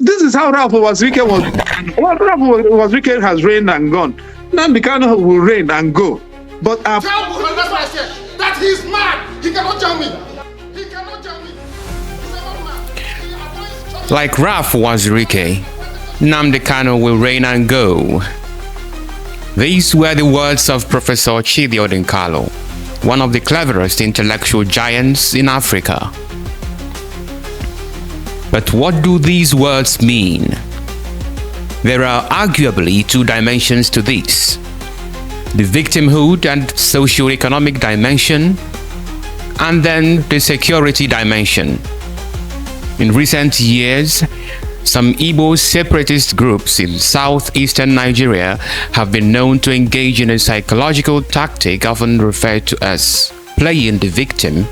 This is how Ralph Uwazuruike was. Well, Ralph Uwazuruike has reigned and gone. Nnamdi Kanu will reign and go. But tell Buhari, that's what I said, that he's mad. He cannot tell me. He cannot tell me. He's a mad. Like Ralph Uwazuruike, Nnamdi Kanu will reign and go. These were the words of Professor Chidi Odinkalu, one of the cleverest intellectual giants in Africa. But what do these words mean? There are arguably two dimensions to this: the victimhood and socio-economic dimension, and then the security dimension. In recent years, some Igbo separatist groups in southeastern Nigeria have been known to engage in a psychological tactic often referred to as playing the victim.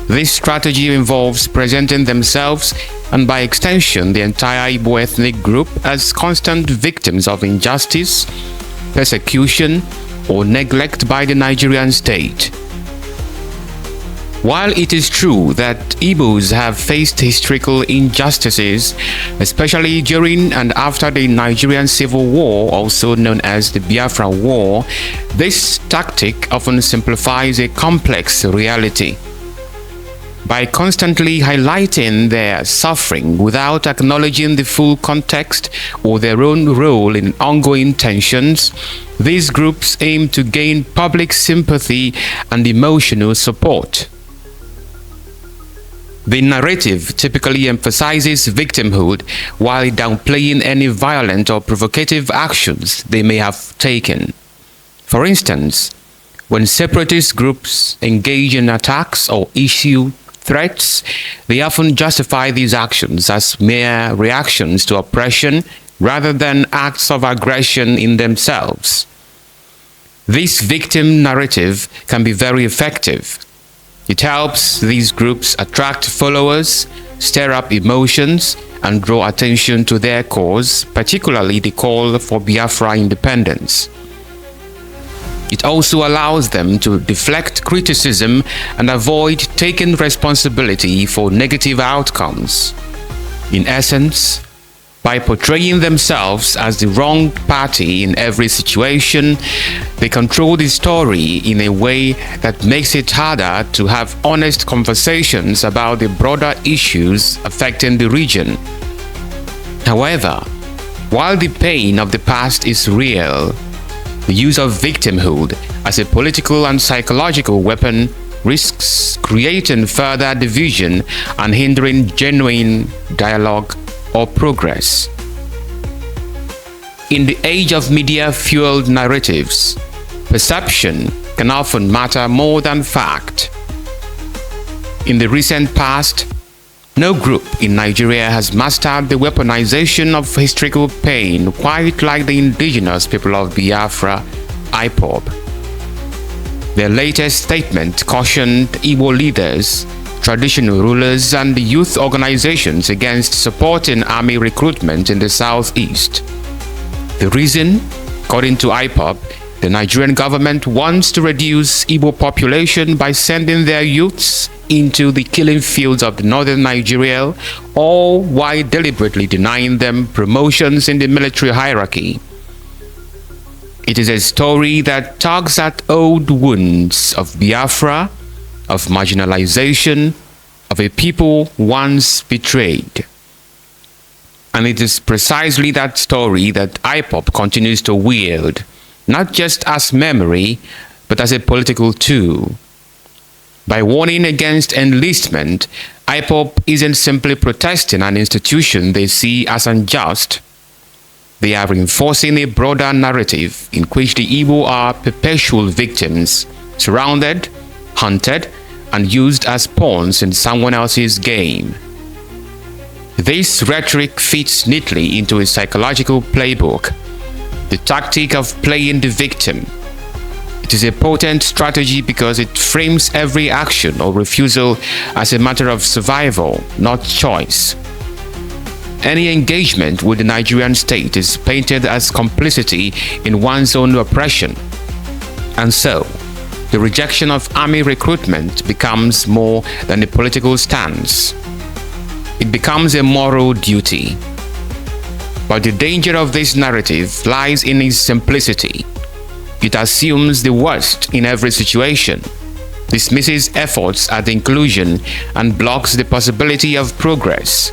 This strategy involves presenting themselves, and by extension the entire Igbo ethnic group, as constant victims of injustice, persecution, or neglect by the Nigerian state. While it is true that Igbos have faced historical injustices, especially during and after the Nigerian Civil War, also known as the Biafra War, this tactic often simplifies a complex reality. By constantly highlighting their suffering without acknowledging the full context or their own role in ongoing tensions, these groups aim to gain public sympathy and emotional support. The narrative typically emphasizes victimhood while downplaying any violent or provocative actions they may have taken. For instance, when separatist groups engage in attacks or issue threats, they often justify these actions as mere reactions to oppression rather than acts of aggression in themselves. This victim narrative can be very effective. It helps these groups attract followers, stir up emotions, and draw attention to their cause, particularly the call for Biafra independence. It also allows them to deflect criticism and avoid taking responsibility for negative outcomes. In essence, by portraying themselves as the wronged party in every situation, they control the story in a way that makes it harder to have honest conversations about the broader issues affecting the region. However, while the pain of the past is real, the use of victimhood as a political and psychological weapon risks creating further division and hindering genuine dialogue or progress. In the age of media-fueled narratives, perception can often matter more than fact. In the recent past, no group in Nigeria has mastered the weaponization of historical pain quite like the indigenous people of Biafra, IPOB. Their latest statement cautioned Igbo leaders, traditional rulers, and youth organizations against supporting army recruitment in the southeast. The reason, according to IPOB, the Nigerian government wants to reduce Igbo population by sending their youths into the killing fields of the northern Nigeria, all while deliberately denying them promotions in the military hierarchy. It is a story that tugs at old wounds of Biafra, of marginalization, of a people once betrayed. And it is precisely that story that IPOB continues to wield, not just as memory, but as a political tool. By warning against enlistment, IPOB isn't simply protesting an institution they see as unjust. They are reinforcing a broader narrative in which the Igbo are perpetual victims, surrounded, hunted, and used as pawns in someone else's game. This rhetoric fits neatly into a psychological playbook, the tactic of playing the victim. It is a potent strategy because it frames every action or refusal as a matter of survival, not choice. Any engagement with the Nigerian state is painted as complicity in one's own oppression. And so, the rejection of army recruitment becomes more than a political stance. it becomes a moral duty. But the danger of this narrative lies in its simplicity. It assumes the worst in every situation, dismisses efforts at inclusion, and blocks the possibility of progress.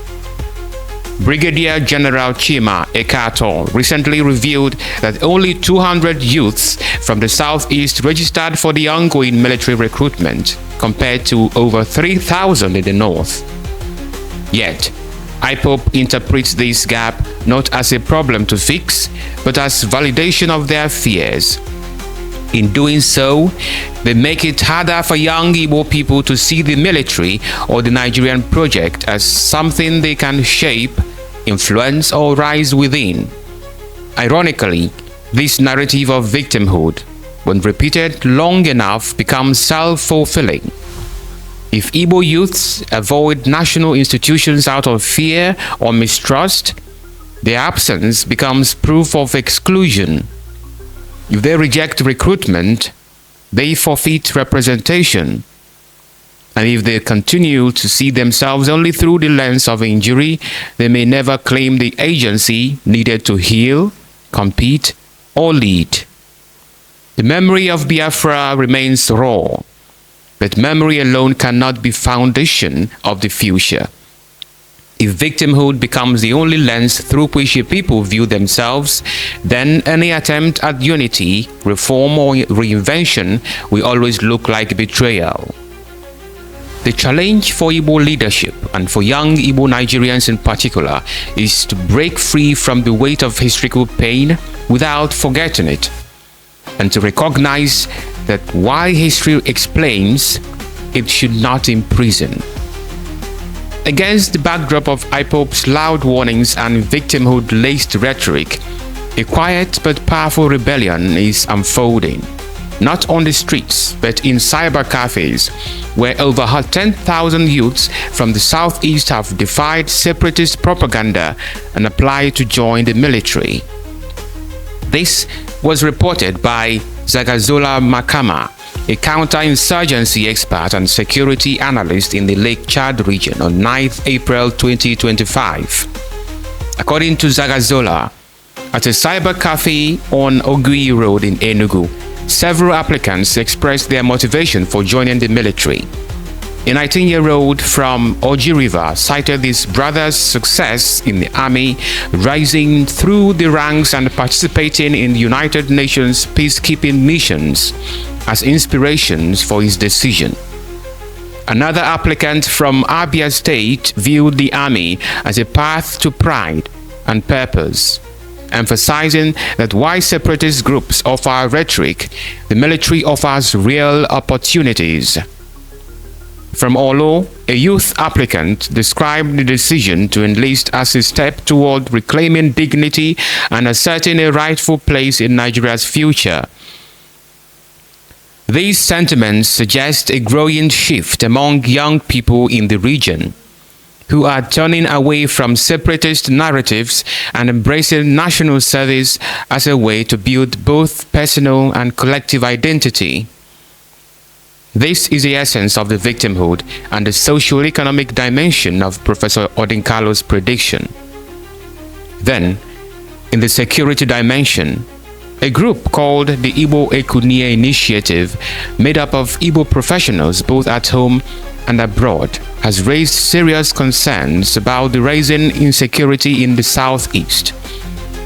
Brigadier General Chima Ekato recently revealed that only 200 youths from the southeast registered for the ongoing military recruitment, compared to over 3,000 in the north. Yet, IPOB interprets this gap not as a problem to fix, but as validation of their fears. In doing so, they make it harder for young Igbo people to see the military or the Nigerian project as something they can shape, influence, or rise within. Ironically, this narrative of victimhood, when repeated long enough, becomes self-fulfilling. If Igbo youths avoid national institutions out of fear or mistrust, their absence becomes proof of exclusion. If they reject recruitment, they forfeit representation. And if they continue to see themselves only through the lens of injury, they may never claim the agency needed to heal, compete, or lead. The memory of Biafra remains raw, but memory alone cannot be foundation of the future. If victimhood becomes the only lens through which people view themselves, then any attempt at unity, reform, or reinvention will always look like betrayal. The challenge for Igbo leadership, and for young Igbo Nigerians in particular, is to break free from the weight of historical pain without forgetting it, and to recognize that while history explains, it should not imprison. Against the backdrop of IPOB's loud warnings and victimhood-laced rhetoric, a quiet but powerful rebellion is unfolding, not on the streets, but in cyber cafes, where over 10,000 youths from the southeast have defied separatist propaganda and applied to join the military. This was reported by Zagazola Makama, a counterinsurgency expert and security analyst in the Lake Chad region, on 9th April 2025. According to Zagazola, at a cyber cafe on Ogui Road in Enugu, several applicants expressed their motivation for joining the military. A 19-year-old from Oji River cited his brother's success in the army, rising through the ranks and participating in the United Nations peacekeeping missions, as inspirations for his decision. Another applicant from Abia State viewed the army as a path to pride and purpose, emphasizing that while separatist groups offer rhetoric, the military offers real opportunities. From Olo, a youth applicant described the decision to enlist as a step toward reclaiming dignity and asserting a rightful place in Nigeria's future. These sentiments suggest a growing shift among young people in the region, who are turning away from separatist narratives and embracing national service as a way to build both personal and collective identity. This is the essence of the victimhood and the socio-economic dimension of Professor Odinkalu's prediction. Then, in the security dimension, a group called the Igbo Ekunie Initiative, made up of Igbo professionals both at home and abroad, has raised serious concerns about the rising insecurity in the southeast.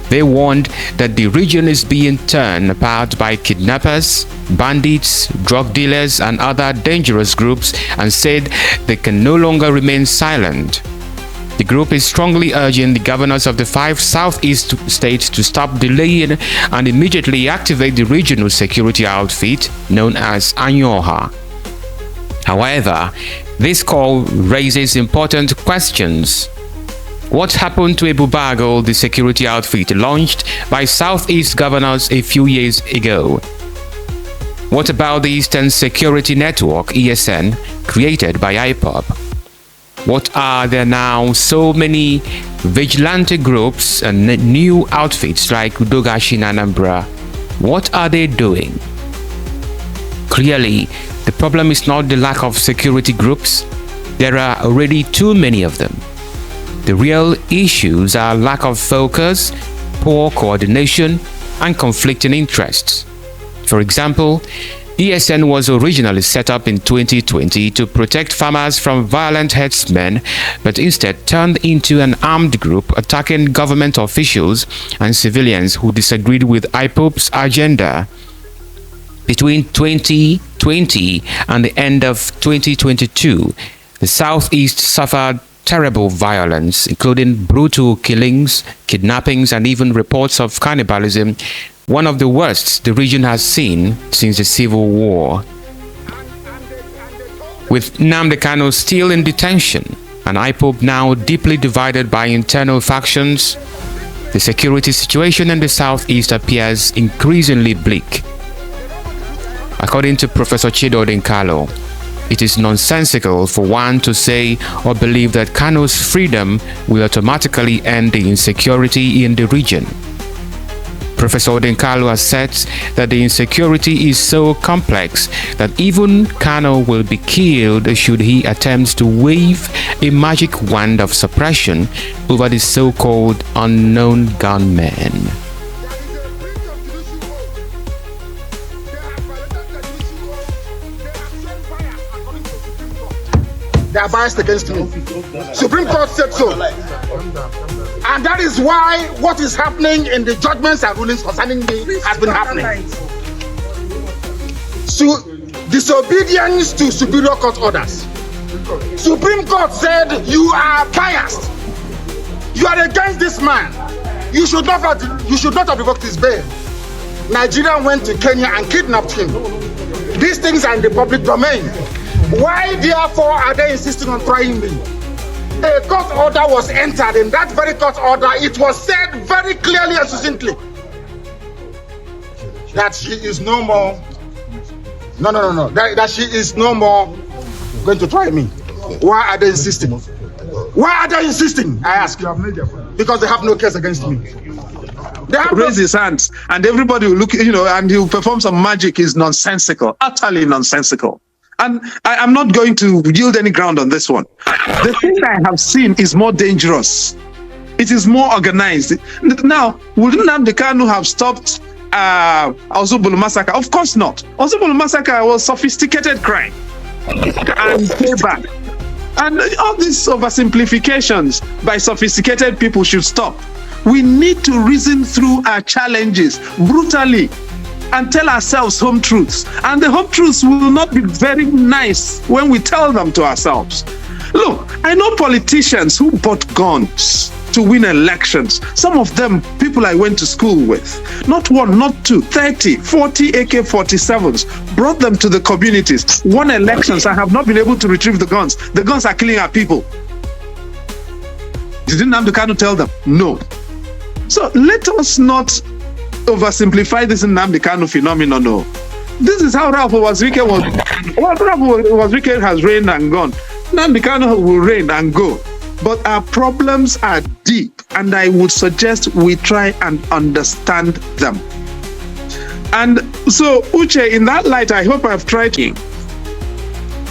They warned that the region is being torn apart by kidnappers, bandits, drug dealers, and other dangerous groups, and said they can no longer remain silent. The group is strongly urging the governors of the 5 southeast states to stop delaying and immediately activate the regional security outfit known as Anyoha. However, this call raises important questions. What happened to Ebubago, the security outfit launched by southeast governors a few years ago? What about the Eastern Security Network, ESN, created by IPOB? What are there now so many vigilante groups and new outfits like Udogashi and Anambra? What are they doing? Clearly, the problem is not the lack of security groups. There are already too many of them. The real issues are lack of focus, poor coordination, and conflicting interests. For example, ESN was originally set up in 2020 to protect farmers from violent herdsmen, but instead turned into an armed group attacking government officials and civilians who disagreed with IPOB's agenda. Between 2020 and the end of 2022, the Southeast suffered terrible violence, including brutal killings, kidnappings, and even reports of cannibalism, one of the worst the region has seen since the Civil War. With Nnamdi Kanu still in detention and IPOB now deeply divided by internal factions, the security situation in the Southeast appears increasingly bleak. According to Professor Chidi Odinkalu, it is nonsensical for one to say or believe that Kanu's freedom will automatically end the insecurity in the region. Professor Odinkalu asserts that the insecurity is so complex that even Kanu will be killed should he attempt to wave a magic wand of suppression over the so-called unknown gunmen. They are biased against me. Supreme Court said so. And that is why what is happening in the judgments and rulings concerning me has been happening. So, disobedience to superior court orders. Supreme Court said you are biased. You are against this man. You should not have revoked his bail. Nigeria went to Kenya and kidnapped him. These things are in the public domain. Why, therefore, are they insisting on trying me? A court order was entered. In that very court order, it was said very clearly and succinctly that she is no more. That she is no more going to try me. Why are they insisting? Why are they insisting? I ask. Because they have no case against me. They have raise his hands, and everybody will look, and he'll perform some magic. Is nonsensical, utterly nonsensical. And I'm not going to yield any ground on this one. The thing I have seen is more dangerous. It is more organized. Now, would Nnamdi Kanu have stopped Ozubulu massacre? Of course not. Ozubulu massacre was sophisticated crime and payback. And all these oversimplifications by sophisticated people should stop. We need to reason through our challenges brutally and tell ourselves home truths. And the home truths will not be very nice when we tell them to ourselves. Look, I know politicians who bought guns to win elections. Some of them, people I went to school with. Not one, not two, 30, 40 AK-47s. Brought them to the communities. Won elections. I have not been able to retrieve the guns. The guns are killing our people. Didn't Nnamdi Kanu tell them? No. So let us not oversimplify this Nnamdi Kanu phenomenon. No. This is how Ralph Uwazuruike was. Ralph Uwazuruike has reigned and gone. Nnamdi Kanu will reign and go. But our problems are deep, and I would suggest we try and understand them. And so, Uche, in that light, I hope I've tried to.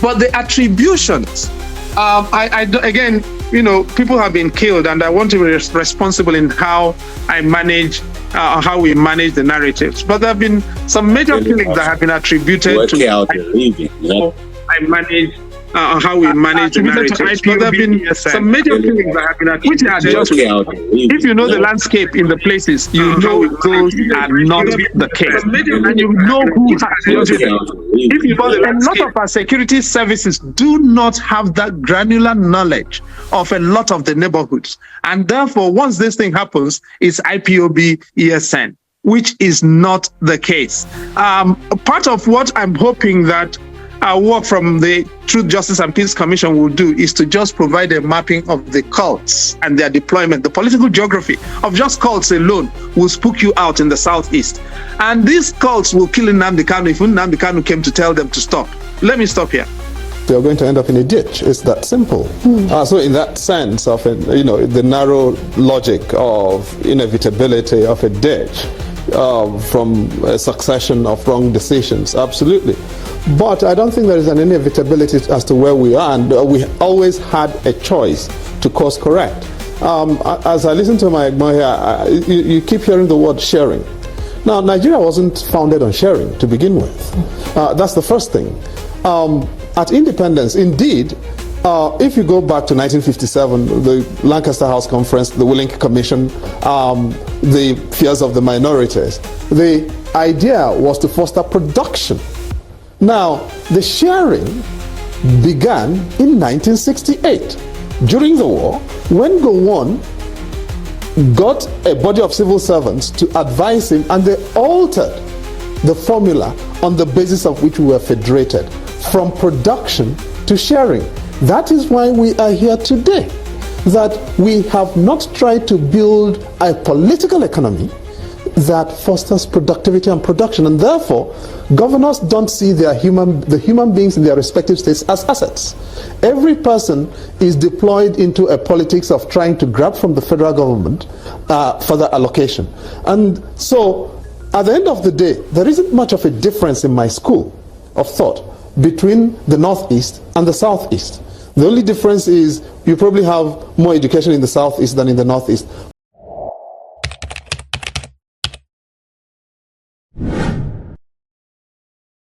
But the attributions, again, people have been killed, and I want to be responsible in how I manage, how we manage the narratives. But there have been some major killings that have been attributed to I manage. How we manage the narratives. But there have been some major killings that have been attributed. If you know the landscape in the places, you know those are not the case. And you know who has if you know a lot of our security services do not have that granular knowledge of a lot of the neighborhoods. And therefore, once this thing happens, it's IPOB, ESN, which is not the case. Part of what I'm hoping that our work from the Truth, Justice and Peace Commission will do is to just provide a mapping of the cults and their deployment. The political geography of just cults alone will spook you out in the Southeast. And these cults will kill Nnamdi Kanu if Nnamdi Kanu came to tell them to stop. Let me stop here. You're going to end up in a ditch. It's that simple. So in that sense of, the narrow logic of inevitability of a ditch from a succession of wrong decisions, absolutely. But I don't think there is an inevitability as to where we are, and we always had a choice to course correct. as I listen to my Egma here, you keep hearing the word sharing. Now, Nigeria wasn't founded on sharing to begin with. That's the first thing. At independence, indeed, if you go back to 1957, the Lancaster House Conference, the Willink Commission, the fears of the minorities, the idea was to foster production. Now, the sharing began in 1968, during the war, when Gowon got a body of civil servants to advise him, and they altered the formula on the basis of which we were federated, from production to sharing. That is why we are here today, that we have not tried to build a political economy that fosters productivity and production, and therefore governors don't see the human beings in their respective states as assets. Every person is deployed into a politics of trying to grab from the federal government further allocation. And so at the end of the day, there isn't much of a difference in my school of thought between the Northeast and the Southeast. The only difference is you probably have more education in the Southeast than in the Northeast.